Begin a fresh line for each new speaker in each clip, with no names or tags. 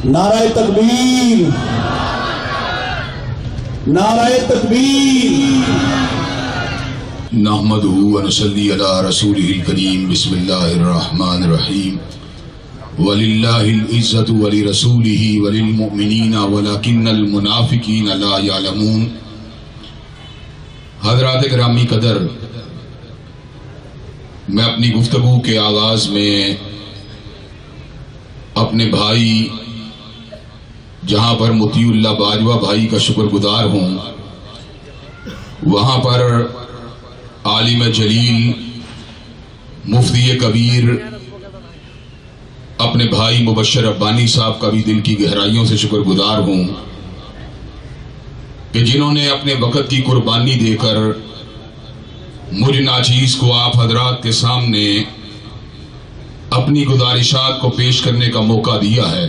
نعرہ تکبیر، نعرہ تکبیر۔
نحمدہ ونصلی علی رسولہ الکریم، بسم اللہ الرحمن الرحیم۔ وَلِلَّهِ الْعِزَّةُ وَلِرَسُولِهِ وَلِلْمُؤْمِنِينَ وَلَكِنَّ الْمُنَافِقِينَ لَا يَعْلَمُونَ۔ حضرات گرامی قدر، میں اپنی گفتگو کے آغاز میں اپنے بھائی جہاں پر مطیع اللہ باجوہ بھائی کا شکر گزار ہوں، وہاں پر عالم جلیل مفتی کبیر اپنے بھائی مبشر ربانی صاحب کا بھی دل کی گہرائیوں سے شکر گزار ہوں کہ جنہوں نے اپنے وقت کی قربانی دے کر مجھ ناچیز کو آپ حضرات کے سامنے اپنی گزارشات کو پیش کرنے کا موقع دیا ہے۔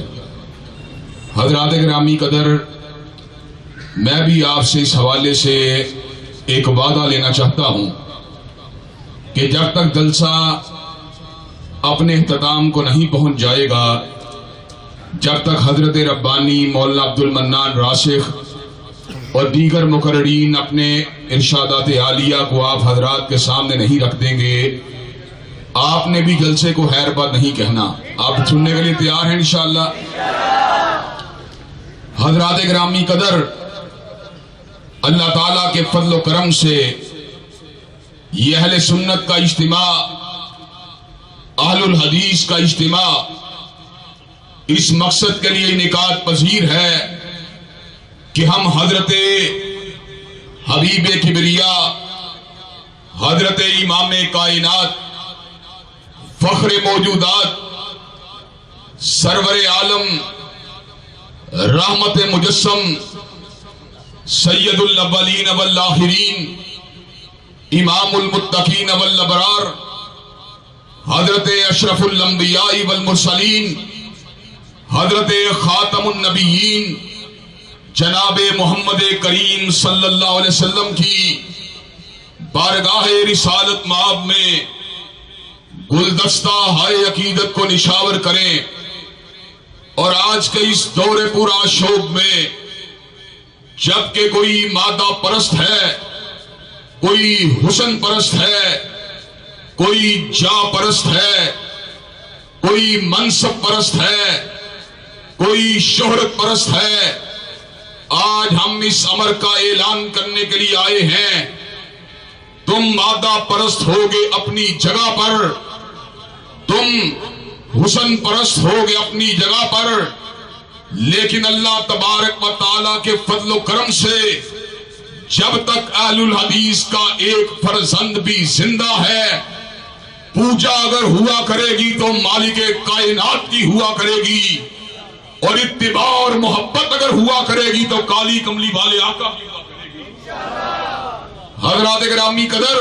حضرات گرامی قدر، میں بھی آپ سے اس حوالے سے ایک وعدہ لینا چاہتا ہوں کہ جب تک جلسہ اپنے اختتام کو نہیں پہنچ جائے گا، جب تک حضرت ربانی مولانا عبد المنان راسخ اور دیگر مقررین اپنے ارشادات عالیہ کو آپ حضرات کے سامنے نہیں رکھ دیں گے، آپ نے بھی جلسے کو خیر بات نہیں کہنا۔ آپ سننے کے لیے تیار ہیں انشاءاللہ؟ حضرات گرامی قدر، اللہ تعالیٰ کے فضل و کرم سے یہ اہل سنت کا اجتماع، اہل الحدیث کا اجتماع اس مقصد کے لیے انعقاد پذیر ہے کہ ہم حضرت حبیب کبریا، حضرت امام کائنات، فخر موجودات، سرور عالم، رحمت مجسم، سید الاولین والآخرین، امام المتقین والابرار، حضرت اشرف الانبیاء والمرسلین، حضرت خاتم النبیین جناب محمد کریم صلی اللہ علیہ وسلم کی بارگاہ رسالت مآب میں گلدستہ ہائے عقیدت کو نشاور کریں، اور آج کے اس دور پورا شوب میں جبکہ کوئی مادہ پرست ہے، کوئی حسن پرست ہے، کوئی جا پرست ہے، کوئی منصب پرست ہے، کوئی شہرت پرست ہے، آج ہم اس امر کا اعلان کرنے کے لیے آئے ہیں۔ تم مادہ پرست ہوگے اپنی جگہ پر، تم حسن پرست ہوگے اپنی جگہ پر، لیکن اللہ تبارک و تعالیٰ کے فضل و کرم سے جب تک اہل الحدیث کا ایک فرزند بھی زندہ ہے، پوجا اگر ہوا کرے گی تو مالک کائنات کی ہوا کرے گی، اور اتباع اور محبت اگر ہوا کرے گی تو کالی کملی والے آقا کی ہوا کرے گی۔ حضرات گرامی قدر،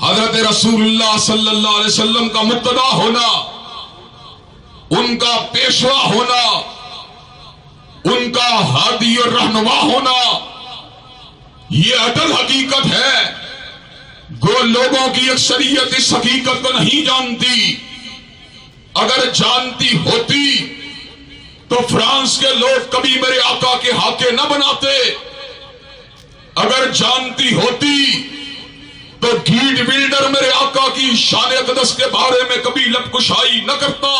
حضرت رسول اللہ صلی اللہ علیہ وسلم کا مقتدا ہونا، ان کا پیشوا ہونا، ان کا ہادی اور رہنما ہونا، یہ اٹل حقیقت ہے۔ گو لوگوں کی اکثریت اس حقیقت کو نہیں جانتی، اگر جانتی ہوتی تو فرانس کے لوگ کبھی میرے آقا کے ہاکے نہ بناتے، اگر جانتی ہوتی تو گیٹ ویلڈر میرے آقا کی شان اقدس کے بارے میں کبھی لب کشائی نہ کرتا،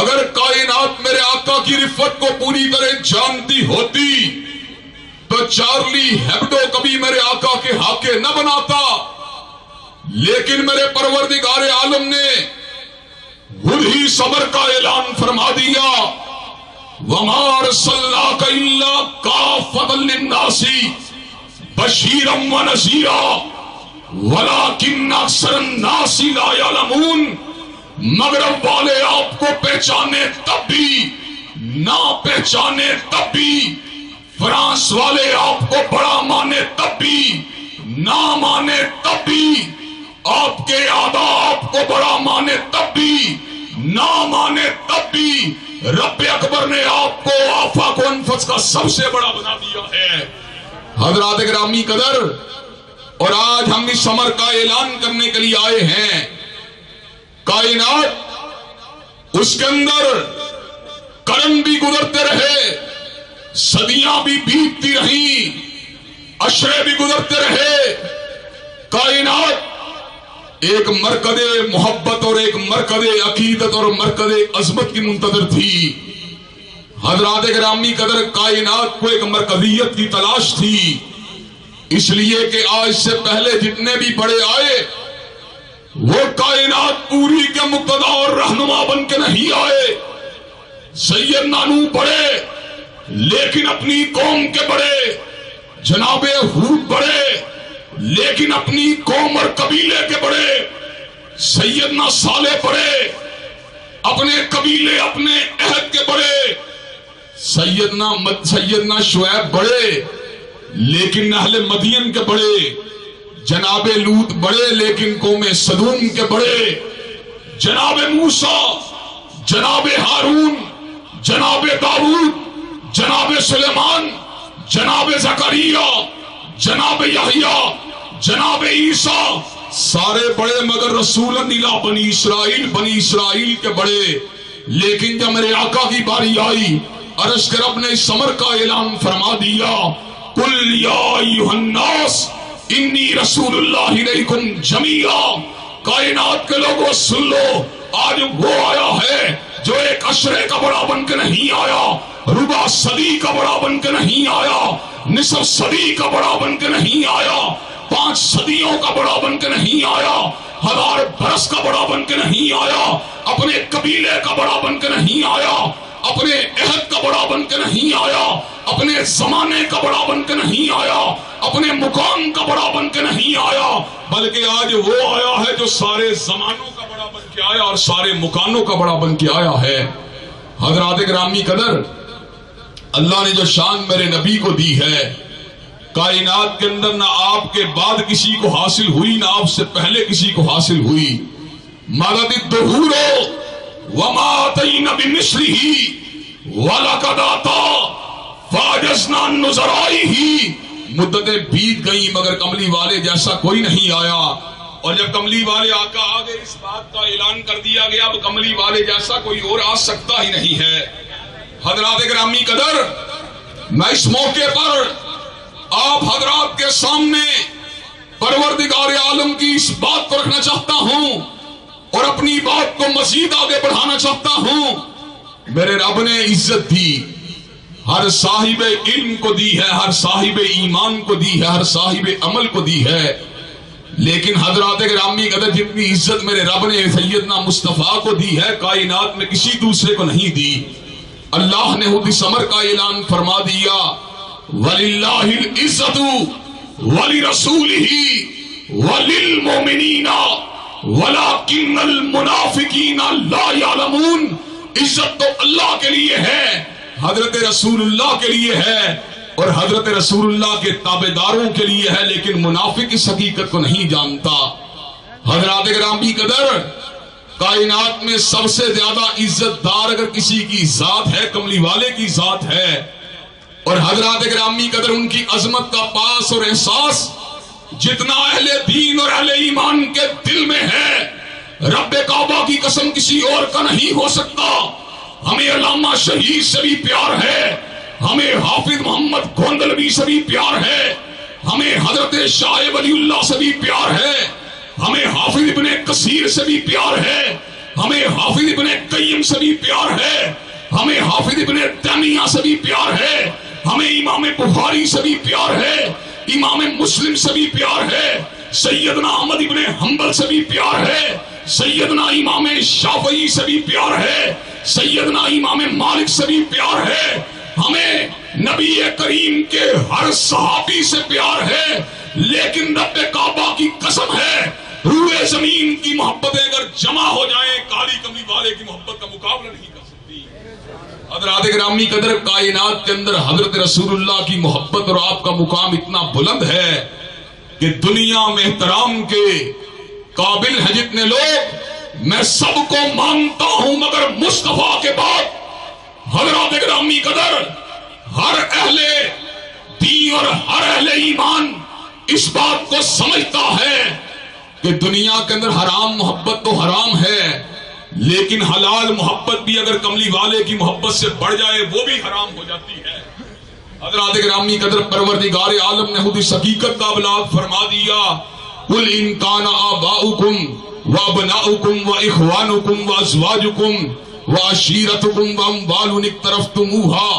اگر کائنات میرے آقا کی رفت کو پوری طرح جانتی ہوتی تو چارلی ہیبڈو کبھی میرے آقا کے ہاکے نہ بناتا، لیکن میرے پروردگار عالم نے خود ہی صبر کا اعلان فرما دیا، وَمَا أَرْسَلْنَاكَ إِلَّا كَافَّةً لِلنَّاسِ بَشِيرًا وَنَذِيرًا وَلَكِنَّ أَكْثَرَ النَّاسِ لَا يَعْلَمُونَ۔ مغرب والے آپ کو پہچانے تب بھی، نہ پہچانے تب بھی، فرانس والے آپ کو بڑا مانے تب بھی، نہ مانے تب بھی، آپ کے آدھا آپ کو بڑا مانے تب بھی، نہ مانے تب بھی، رب اکبر نے آپ کو آفاق و انفس کا سب سے بڑا بنا دیا ہے۔ حضرات گرامی قدر، اور آج ہم اس امر کا اعلان کرنے کے لیے آئے ہیں کائنات اس کے اندر قرن بھی گزرتے رہے، صدیاں بھی بیتتی رہیں، عشرے بھی گزرتے رہے، کائنات ایک مرکز محبت اور ایک مرکز عقیدت اور مرکز عظمت کی منتظر تھی۔ حضرات گرامی قدر، کائنات کو ایک مرکزیت کی تلاش تھی، اس لیے کہ آج سے پہلے جتنے بھی بڑے آئے وہ کائنات پوری کے مقتدا اور رہنما بن کے نہیں آئے۔ سیدنا نوح بڑے لیکن اپنی قوم کے بڑے، جناب ہود بڑے لیکن اپنی قوم اور قبیلے کے بڑے، سیدنا صالح بڑے اپنے قبیلے اپنے عہد کے بڑے، سیدنا شعیب بڑے لیکن اہل مدین کے بڑے، جناب لوط بڑے لیکن قوم سدوم کے بڑے، جناب موسیٰ، جناب ہارون، جناب داؤد، جناب سلیمان، جناب زکریا، جناب یحییٰ، جناب عیسیٰ، سارے بڑے مگر رسول اللہ بنی اسرائیل کے بڑے۔ لیکن جب میرے آقا کی باری آئی، عرش کے رب نے اس امر کا اعلان فرما دیا، قل یا ایھا الناس انی رسول اللہ الیکم جمیعا، کائنات کے لوگوں سن لو، آج وہ آیا ہے جو ایک عشرے کا بڑا بن کے نہیں آیا، ربع صدی کا بڑا بن کے نہیں آیا، نصف صدی کا بڑا بن کے نہیں آیا، 5 صدیوں کا بڑا بن کے نہیں آیا، 1000 برس کا بڑا بن کے نہیں آیا، اپنے قبیلے کا بڑا بن کے نہیں آیا، اپنے عہد کا بڑا بن کے نہیں آیا، اپنے زمانے کا بڑا بن کے نہیں آیا، اپنے مقام کا بڑا بن کے نہیں آیا، بلکہ آج وہ آیا ہے جو سارے زمانوں کا بڑا بن کے آیا اور سارے مکانوں کا بڑا بن کے آیا ہے۔ حضرات گرامی قدر، اللہ نے جو شان میرے نبی کو دی ہے، کائنات کے اندر نہ آپ کے بعد کسی کو حاصل ہوئی، نہ آپ سے پہلے کسی کو حاصل ہوئی۔ مدد الدہور وما اتینا بمثلہ ولقد آتا فاجزنا عن نظرائہ، مدتیں بیت گئیں مگر کملی والے جیسا کوئی نہیں آیا، اور جب کملی والے آقا آگے اس بات کا اعلان کر دیا گیا اب کملی والے جیسا کوئی اور آ سکتا ہی نہیں ہے۔ حضرات گرامی قدر، میں اس موقع پر آپ حضرات کے سامنے پروردگار عالم کی اس بات کو رکھنا چاہتا ہوں اور اپنی بات کو مزید آگے بڑھانا چاہتا ہوں۔ میرے رب نے عزت دی، ہر صاحب علم کو دی ہے، ہر صاحب ایمان کو دی ہے، ہر صاحب عمل کو دی ہے، لیکن حضرات گرامی قدر جتنی عزت میرے رب نے سیدنا مصطفیٰ کو دی ہے کائنات میں کسی دوسرے کو نہیں دی۔ اللہ نے خود اس امر کا اعلان فرما دیا، وَلِلَّهِ الْعِزَّةُ وَلِرَسُولِهِ وَلِلْمُؤْمِنِينَ وَلَكِنَّ الْمُنَافِقِينَ لَا يَعْلَمُونَ۔ عزت تو اللہ کے لیے ہے، حضرت رسول اللہ کے لیے ہے اور حضرت رسول اللہ کے تابعداروں کے لیے ہے، لیکن منافق اس حقیقت کو نہیں جانتا۔ حضرات گرامی قدر، کائنات میں سب سے زیادہ عزت دار اگر کسی کی ذات ہے کملی والے کی ذات ہے، اور حضرات گرامی قدر ان کی عظمت کا پاس اور احساس جتنا اہل دین اور اہل ایمان کے دل میں ہے، رب کعبہ کی قسم کسی اور کا نہیں ہو سکتا۔ ہمیں علامہ شہید سے بھی پیار ہے، ہمیں حافظ محمد گوندلوی سے بھی پیار ہے، ہمیں حضرت شاہ ولی اللہ سے بھی پیار ہے، ہمیں حافظ ابن کثیر سے بھی پیار ہے، ہمیں حافظ ابن قیم سے بھی پیار ہے، ہمیں حافظ ابن تیمیہ سے بھی پیار ہے، ہمیں امام بخاری سے بھی پیار ہے، امام مسلم سے بھی پیار ہے، سیدنا احمد ابن حنبل سے بھی پیار ہے، سیدنا امام شافعی سے بھی پیار ہے، سیدنا امام مالک سے بھی پیار ہے، ہمیں نبی کریم کے ہر صحابی سے پیار ہے، لیکن رب کعبہ کی قسم ہے روئے زمین کی محبتیں اگر جمع ہو جائیں کالی کملی والے کی محبت کا مقابلہ نہیں کر سکتی۔ حضرات گرامی قدر، کائنات کے اندر حضرت رسول اللہ کی محبت اور آپ کا مقام اتنا بلند ہے کہ دنیا میں احترام کے قابل ہے جتنے لوگ، میں سب کو مانتا ہوں مگر مصطفیٰ کے بعد حضرات گرامی قدر ہر اہل دین اور ہر اہل ایمان اس بات کو سمجھتا ہے کہ دنیا کے اندر حرام محبت تو حرام ہے، لیکن حلال محبت بھی اگر کملی والے کی محبت سے بڑھ جائے وہ بھی حرام ہو جاتی ہے۔ حضرات گرامی قدر، پروردگار عالم نے خود اس حقیقت کا ابلاغ فرما دیا، قل ان کان آباؤکم وابناؤکم واخوانکم وازواجکم وعشیرتکم واموال اقترفتموها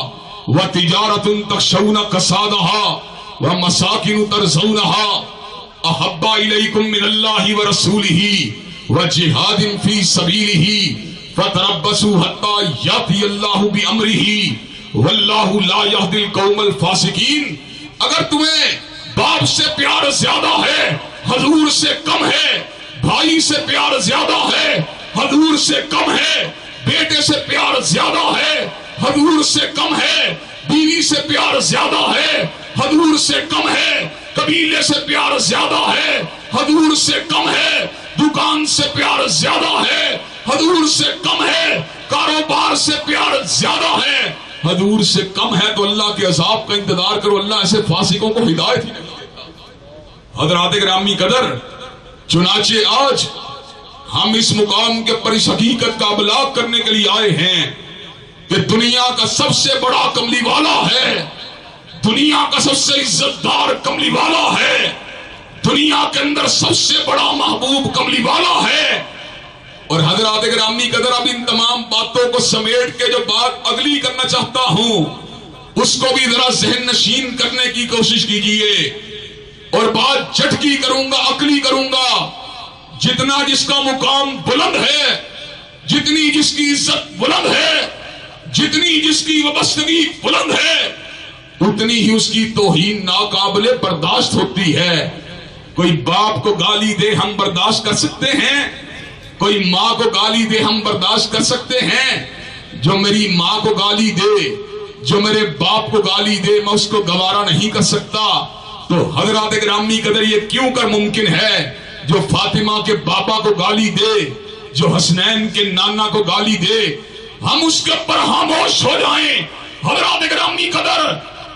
وتجارۃ تخشون کسادها ومساکن ترضونها احب الیکم من اللہ ورسولہ وجہاد فی سبیلہ فتربصوا حتی یاتی اللہ بامرہ واللہ لا یہدی القوم الفاسقین۔ اگر تمہیں باپ سے پیار زیادہ ہے، حضور سے کم ہے، بھائی سے پیار زیادہ ہے، حضور سے کم ہے، بیٹے سے پیار زیادہ ہے، حضور سے کم ہے، بیوی سے پیار زیادہ ہے، حضور سے کم ہے، قبیلے سے پیار زیادہ ہے، حضور سے کم ہے، دکان سے پیار زیادہ ہے، حضور سے کم ہے، کاروبار سے پیار زیادہ ہے، حضور سے کم ہے، تو اللہ کے عذاب کا انتظار کرو، اللہ ایسے فاسقوں کو ہدایت ہی نہیں دیتا۔ حضرات گرامی قدر، چنانچہ آج ہم اس مقام کے پر اس حقیقت کا ابلاغ کرنے کے لیے آئے ہیں کہ دنیا کا سب سے بڑا کملی والا ہے، دنیا کا سب سے عزت دار کملی والا ہے، دنیا کے اندر سب سے بڑا محبوب کملی والا ہے۔ اور حضرات گرامی قدر، اب ان تمام باتوں کو سمیٹ کے جو بات اگلی کرنا چاہتا ہوں اس کو بھی ذرا ذہن نشین کرنے کی کوشش کیجئے، اور بات جھٹکی کروں گا، عقلی کروں گا۔ جتنا جس کا مقام بلند ہے، جتنی جس کی عزت بلند ہے، جتنی جس کی وابستگی بلند ہے، اتنی ہی اس کی توہین ناقابل برداشت ہوتی ہے۔ کوئی باپ کو گالی دے ہم برداشت کر سکتے ہیں، کوئی ماں کو گالی دے ہم برداشت کر سکتے ہیں، جو میری ماں کو گالی دے، جو میرے باپ کو گالی دے، میں اس کو گوارا نہیں کر سکتا۔ تو حضرات گرامی قدر، یہ کیوں کر ممکن ہے جو فاطمہ کے باپا کو گالی دے، جو حسنین کے نانا کو گالی دے، ہم اس کے اوپر خاموش ہو جائیں؟ حضرات گرامی قدر،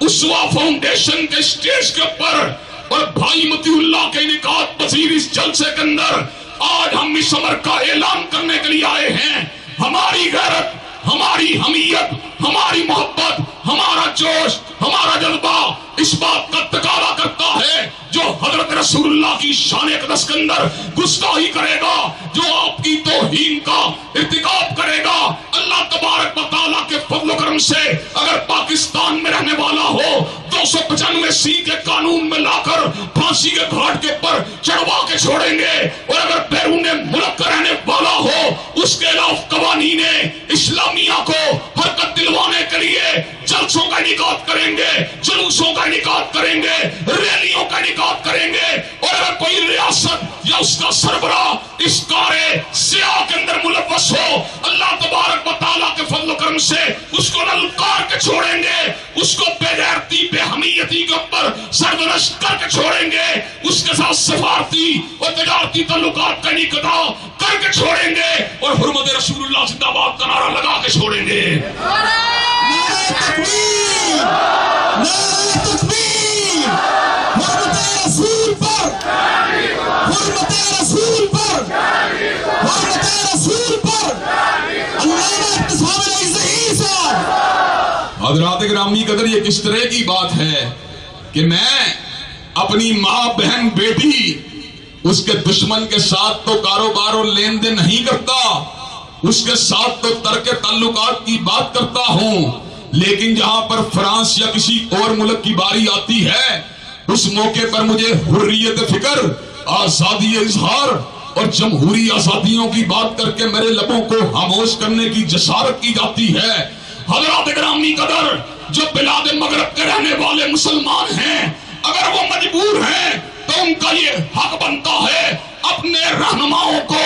اسوا فاؤنڈیشن کے سٹیج کے اوپر اور بھائی متی اللہ کے انعقاد پذیر اس جلسے کے اندر آج ہم اس امر کا اعلان کرنے کے لیے آئے ہیں۔ ہماری غیرت، ہماری حمیت، ہماری محبت، ہمارا جوش، ہمارا جذبہ اس بات کا تقاضا کرتا ہے، جو حضرت رسول اللہ کی شان اقدس کے اندر گستاخی کرے گا، جو آپ کی توہین کا ارتکاب کرے گا، اللہ تبارک و تعالیٰ کے فضل و کرم سے اگر پاکستان میں رہنے والا ہو 295 کے قانون میں لا کر پھانسی کے گھاٹ کے اوپر چڑھوا کے چھوڑیں گے، اور اگر بیرون ملک کا رہنے والا ہو اس کے خلاف قوانین اسلامیہ کو حرکت دلوانے کے لیے جلسوں کا انعقاد کریں گے، جلوسوں کا انعقاد کریں گے، ریلیوں کا انعقاد کریں گے، اور اگر کوئی ریاست یا اس کا سربراہ اس کارے سیاہ کے اندر ملوث ہو، اللہ تبارک و تعالیٰ کے فضل و کرم سے اس کو للکار کے چھوڑیں گے، اس کو بے غیرتی بے حمیتی کے اوپر سرگنشت کر کے چھوڑیں گے، اس کے ساتھ سفارتی اور تجارتی تعلقات کا انعقاد کر کے چھوڑیں گے، اور حرمت رسول اللہ زندہ باد کا نعرہ لگا کے چھوڑیں گے۔ حضرات گرامی قدر، یہ کس طرح کی بات ہے کہ میں اپنی ماں، بہن، بیٹی، اس کے دشمن کے ساتھ تو کاروبار اور لین دین نہیں کرتا، اس کے ساتھ تو ترک تعلقات کی بات کرتا ہوں، لیکن جہاں پر فرانس یا کسی اور ملک کی باری آتی ہے اس موقع پر مجھے حریت فکر، آزادی اظہار اور جمہوری آزادیوں کی بات کر کے میرے لبوں کو خاموش کرنے کی جسارت کی جاتی ہے۔ حضرات گرامی قدر، جو بلاد مغرب کے رہنے والے مسلمان ہیں، اگر وہ مجبور ہیں تو ان کا یہ حق بنتا ہے اپنے رہنماؤں کو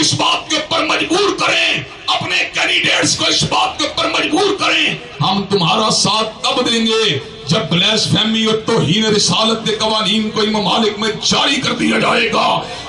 اس بات کے اوپر مجبور کریں، اپنے کینڈیڈیٹس کو اس بات کے اوپر مجبور کریں، ہم تمہارا ساتھ تب دیں گے جب بلیس فہمی اور توہین رسالت کے قوانین کو ان ممالک میں جاری کر دیا جائے گا۔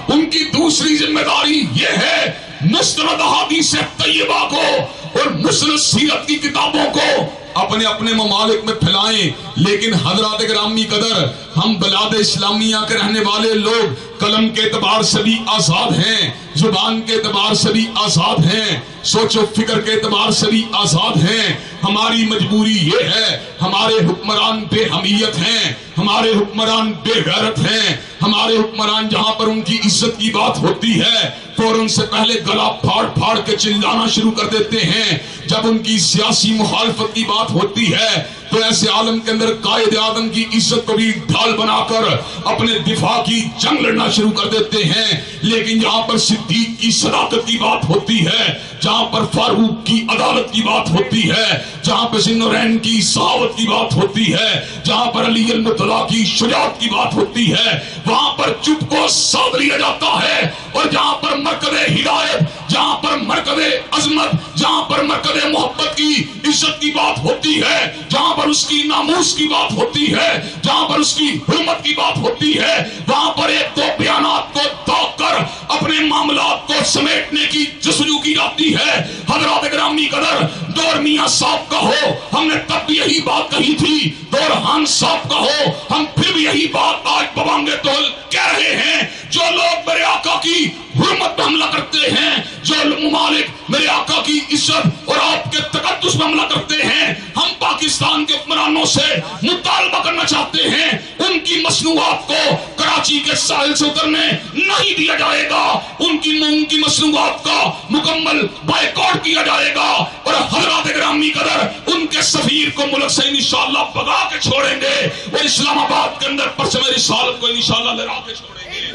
ان کی دوسری ذمہ داری یہ ہے مستند احادیث طیبہ کو اور مستند سیرت کی کتابوں کو اپنے اپنے ممالک میں پھیلائیں، لیکن حضرات گرامی قدر ہم بلاد اسلامیہ کے رہنے والے لوگ قلم کے اعتبار سے بھی آزاد ہیں، زبان کے اعتبار سے بھی آزاد ہیں، سوچ و فکر کے اعتبار سے بھی آزاد ہیں۔ ہماری مجبوری یہ ہے، ہمارے حکمران بے حمیت ہیں، ہمارے حکمران بے غیرت ہیں، ہمارے حکمران جہاں پر ان کی عزت کی بات ہوتی ہے فوراً سے پہلے گلا پھاڑ پھاڑ کے چلانا شروع کر دیتے ہیں، جب ان کی سیاسی مخالفت کی بات ہوتی ہے تو ایسے عالم کے اندر قائد اعظم کی عزت کو بھی ڈھال بنا کر اپنے دفاع کی جنگ لڑنا شروع کر دیتے ہیں۔ لیکن جہاں پر صدیق کی صداقت کی بات ہوتی ہے، جہاں پر فاروق کی عدالت کی بات ہوتی ہے، جہاں پر ذوالنورین کی سخاوت کی بات ہوتی ہے، جہاں پر علی المرتضیٰ کی شجاعت کی بات ہوتی ہے، وہاں پر چپ کو ساتھ لیا جاتا ہے، اور جہاں پر مرکز ہدایت، جہاں پر مرکز عظمت، جہاں پر مرکز محبت کی عزت کی بات ہوتی ہے، جہاں پر اس کی ناموس کی بات ہوتی ہے، جہاں پر اس کی حرمت کی بات ہوتی ہے، وہاں پر ایک دو بیانات کو داغ کر اپنے معاملات کو سمیٹنے کی جستجو کی جاتی ہے۔ حضرات گرامی قدر، دور میاں صاحب کا ہو، ہم نے تب بھی یہی بات کہی تھی، دور خان صاحب کا ہو، ہم پھر بھی یہی بات آج ببانگے تول کہہ رہے ہیں۔ جو لوگ میرے آقا کی حرمت پر حملہ کرتے ہیں، جو ممالک میرے آقا کی عزت اور آپ کے تقدس پر حملہ کرتے ہیں، ہم پاکستان کے حکمرانوں سے مطالبہ کرنا چاہتے ہیں ان کی مصنوعات کو کراچی کے ساحل سے اترنے نہیں دیا جائے گا، ان کی مصنوعات کا مکمل بائیکاٹ کیا جائے گا، اور حضرات گرامی قدر ان کے سفیر کو ملک سے انشاءاللہ بھگا کے چھوڑیں گے، اور اسلام آباد کے اندر پرچم رسالت کو انشاءاللہ لہرا کے چھوڑیں گے۔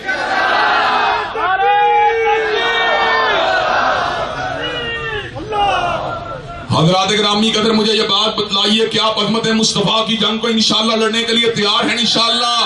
حضرات گرامی قدر، مجھے یہ بات بتلائیے کہ آپ عظمت مصطفیٰ کی جنگ کو انشاءاللہ لڑنے کے لیے تیار ہیں انشاءاللہ؟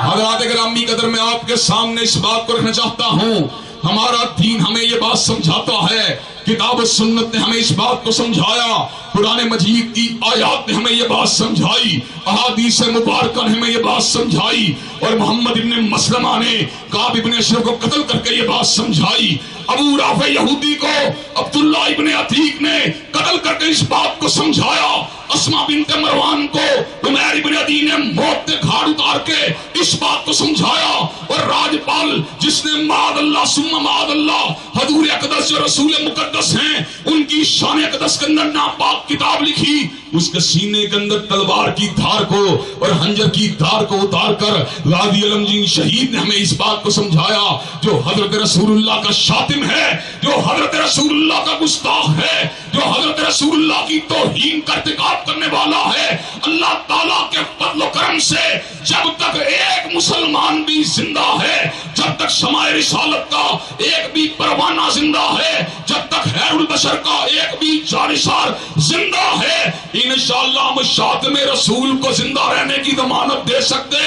حضرات گرامی قدر، میں آپ کے سامنے اس بات کو رکھنا چاہتا ہوں، ہمارا دین ہمیں یہ بات سمجھاتا ہے، کتاب و سنت نے ہمیں اس بات کو سمجھایا، قرآن مجید کی آیات نے ہمیں یہ بات سمجھائی، احادیث مبارکہ نے ہمیں یہ بات سمجھائی، اور محمد ابن مسلمہ نے کعب ابن اشرف کو قتل کر کے یہ بات سمجھائی، ابو رافع یہودی کو عبداللہ ابن عتیق نے قتل کر کے اس بات کو سمجھایا، اسما بنت مروان کو عمیر ابن عدی نے موت کے گھاٹ اتار کے اس بات کو سمجھایا، اور راجپال جس نے معاذ اللہ ثم معاذ اللہ حضور اقدس جو رسول مقدس ہیں ان کی شان اقدس کے اندر ناپاک کتاب لکھی، اس کے سینے کے اندر تلوار کی دھار کو اور خنجر کی دھار کو اتار کر غازی علم جین شہید نے ہمیں اس بات کو سمجھایا، جو حضرت رسول اللہ کا شاتم ہے، جو حضرت رسول اللہ کا گستاخ ہے، جو حضرت رسول اللہ کی توہین کا ارتکاب کرنے والا ہے، اللہ تعالیٰ کے فضل و کرم سے جب تک ایک مسلمان بھی زندہ ہے، جب تک شمع رسالت کا ایک بھی پروانہ زندہ ہے، جب تک خیر البشر کا ایک بھی جانثار زندہ ہے، انشاءاللہ ہم شاتم رسول کو زندہ رہنے کی ضمانت دے سکتے،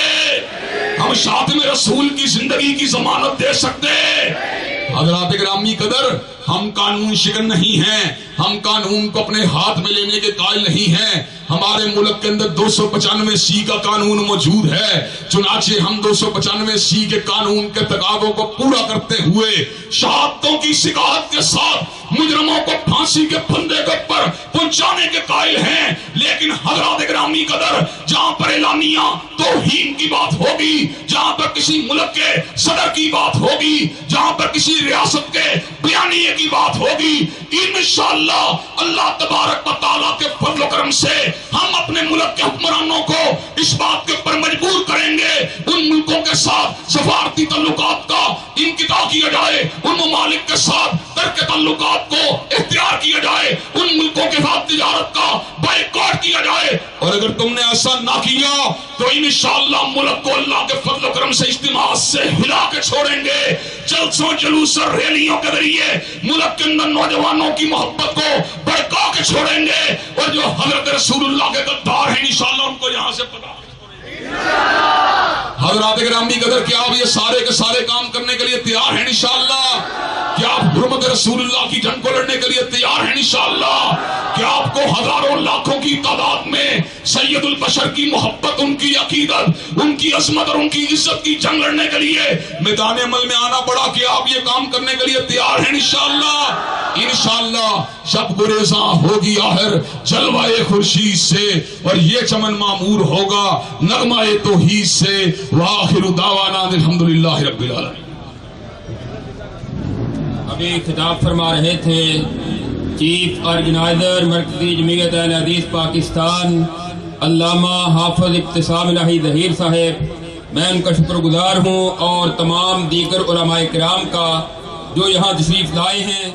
ہم شاتم رسول کی زندگی کی ضمانت دے سکتے۔ حضرات گرامی قدر، ہم قانون شکن نہیں ہیں، ہم قانون کو اپنے ہاتھ میں لینے کے قائل نہیں ہیں، ہمارے ملک کے اندر 295C کا قانون موجود ہے، چنانچہ ہم 295C کے قانون کے تقاضوں کو پورا کرتے ہوئے شہادتوں کی سکاحت کے ساتھ مجرموں کو پھانسی کے پھندے کے اوپر پہنچانے کے قائل ہیں، لیکن حضرات گرامی قدر، جہاں پر اعلانیہ توہین کی بات ہوگی، جہاں پر کسی ملک کے صدر کی بات ہوگی، جہاں پر کسی ریاست کے بیانیے کی بات ہوگی، انشاءاللہ اللہ تبارک و تعالیٰ کے فضل و کرم سے ہم اپنے ملک کے حکمرانوں کو اس بات کے اوپر مجبور کریں گے ان ملکوں کے ساتھ سفارتی تعلقات کا انقطاع کیا جائے، ان ممالک کے ساتھ ترک تعلقات کو اختیار کیا جائے، ان ملکوں کے ساتھ تجارت کا بائیکاٹ کیا جائے، اور اگر تم نے ایسا نہ کیا تو انشاءاللہ ملک کو اللہ کے فضل و کرم سے اجتماعات سے ہلا کے چھوڑیں گے، جلسوں جلوس اور ریلیوں کے ذریعے ملک کے اندر نوجوانوں کی محبت کو بڑھکا کے چھوڑیں گے، اور جو حضرت رسول اللہ کے غدار ہیں انشاءاللہ ان کو یہاں سے پتا۔ حضرات گرامی قدر، کیا آپ یہ سارے کے سارے کام کرنے کے لیے تیار ہیں انشاءاللہ؟ کہ آپ حرمت رسول اللہ کی جنگ کو لڑنے کے لیے تیار ہیں انشاءاللہ، کہ آپ کو ہزاروں لاکھوں کی تعداد میں سید البشر کی محبت، ان کی عقیدت، ان کی عظمت اور ان کی عزت کی جنگ لڑنے کے لیے میدان عمل میں آنا پڑا، کہ آپ یہ کام کرنے کے لیے تیار ہیں انشاءاللہ شب گریزاں ہوگی آخر جلوہ خورشید سے، اور یہ چمن معمور ہوگا نغمہ توحید سے۔ وآخر دعوانا الحمدللہ رب العالمین۔
ابھی خطاب فرما رہے تھے چیف آرگنائزر مرکزی جمعیت اہل حدیث پاکستان علامہ حافظ ابتسام الہی ظہیر صاحب، میں ان کا شکر گزار ہوں، اور تمام دیگر علماء کرام کا جو یہاں تشریف لائے ہیں۔